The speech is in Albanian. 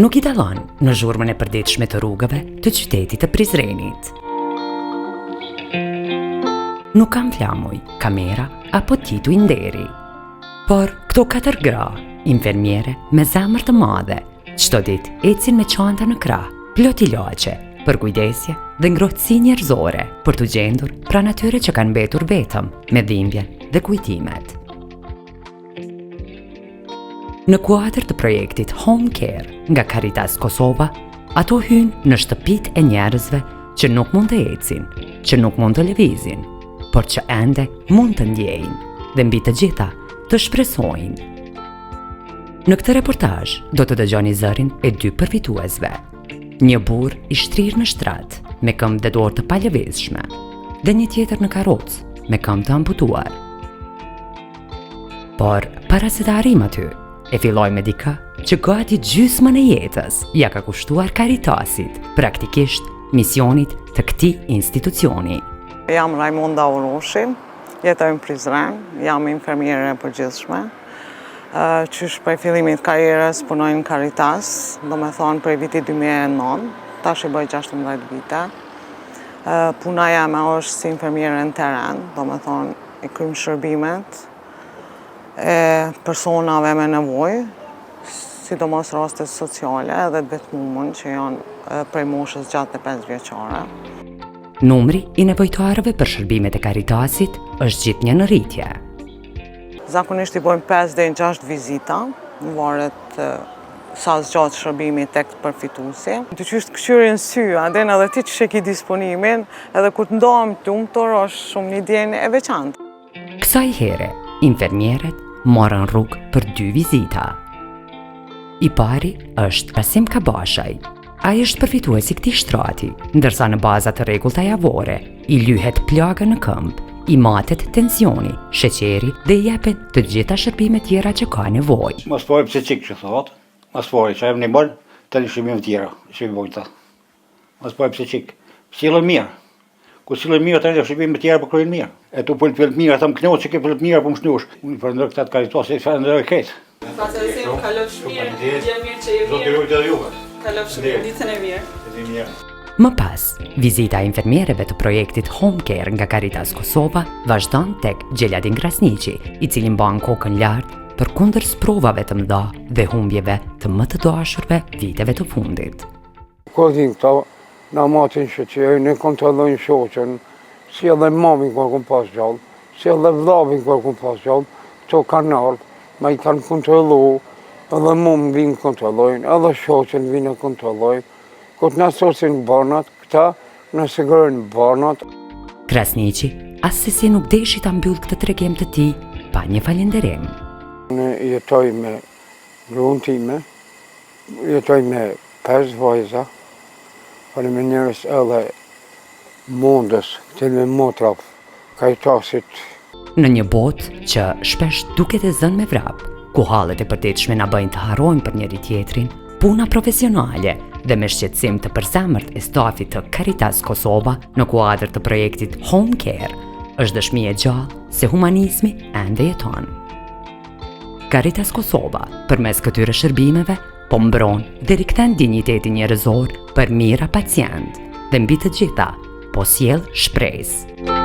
nuk i dallon në zhurmën e përditshme të rrugëve të qytetit të Prizrenit. Nuk kam flamuj, kamera apo tituj nderi. Por këto 4 gra, infermiere me zemër të madhe, çdo ditë ecin me çanta në krah, plot ilaçe, për kujdesje dhe ngrohtësi njerëzore për të gjendur pranë atyre që kanë mbetur vetëm me dhimbjen dhe kujtimet. Në kuadër të projektit Home Care nga Caritas Kosova, ato hynë në shtëpit e njerëzve që nuk mund të ecin, që nuk mund të lëvizin, por që ende mund të ndjejnë dhe mbi të gjitha të shpresojnë. Në këtë reportazh do të dëgjoni zërin e 2 përfituesve. Një burr i shtrirë në shtrat me këmbë dhe dorë të palëvizshme dhe një tjetër në karrocë me këmbë të amputuar. Por para se të arrim aty, e filloj me dikë që gati gjysmën e jetës ja ka kushtuar Caritasit, praktikisht misionit të këtij institucioni. Jam Raimonda Uroshi, jetoj në Prizren, jam infermiere e përgjithshme. Qysh prej fillimit karrierës punoj në Caritas, do me thonë prej vitit 2009, tash i bëj 16 vite. Puna jame është si infermiere në teren, do me thonë i kryjm shërbimet e personave me nevojë, sidomos rastet sociale edhe të vetmuar që janë prej moshës gjatë e 5 vjeçare. Numri i nevojtarëve për shërbimet e Caritasit është gjithnjë në rritje. Zakonisht i bojmë 5 deri në 6 vizita, në varet sa zgjatë shërbimi tek përfituesi. Të qysh të këshyrin sy, anden edhe ti që ki disponimin, edhe kur të ndohem të umëtor është shumë një djenë e veçantë. Kësaj here, infermieret morën rrugë për 2 vizita. I pari është Rasim Kabashaj. Ai është përfituesi këtij shtrati, ndërsa në baza të rregullta javore i lyhet plaga në këmbë, i matet tensioni, sheqeri dhe i jepen të gjitha shërbimet tjera që ka nevojë. Mos pore pse çik që thot. Mos pore që jam në bol të shërbime tjera, shërbime. Mos pore pse çik. Sjellën mirë. Ku sjellën mirë atë shërbime tjera po kryen mirë. E tu pol të mirë, ata më knoç që ke pol të mirë po më shnush. Unë falenderoj këtë Caritas, falenderoj këtë. Pastaj kalofsh mirë, gjë mirë që je mirë. Do të rujtë edhe juve. Kalofsh ditën e mirë. Më pas, vizita e infermiereve të projektit Home Care nga Caritas Kosova vazhdon tek Gjeladin Krasniqi, i cili mban kokën lart përkundër sprovave të mëdha dhe humbjeve të më të dashurve viteve të fundit. Kur din këta, na matin shëqerë, ne kontrollojnë shoqën, si edhe mamin kër kom pas gjallë, si edhe vllavin kër kom pas gjallë, këto kanë ardhë, ma i kanë kontrollu, edhe mu më vinë kontrollojnë, edhe shoqën vinë kontrollojnë. Këtë në sosin banat, këta në sigurën banat. Krasniqi asesi nuk deshi ta mbyll këtë tregim të tij pa një falënderim. Unë jetoj me gruan time, jetoj me 5 vajza, faleminderes edhe mundës të me motraf Caritasit. Në një botë që shpesh duket e zënë me vrap, ku hallet e përditshme na bëjnë të harrojmë për njëri tjetrin, puna profesionale dhe me shqetësim të përzemërt e stafit të Caritas Kosova në kuadër të projektit Home Care është dëshmi e gjallë se humanizmi ende jeton. Caritas Kosova, përmes këtyre shërbimeve, po mbron dhe rikthen dinjitetin njerëzor për mira pacient dhe mbi të gjitha, po sjell shpresë.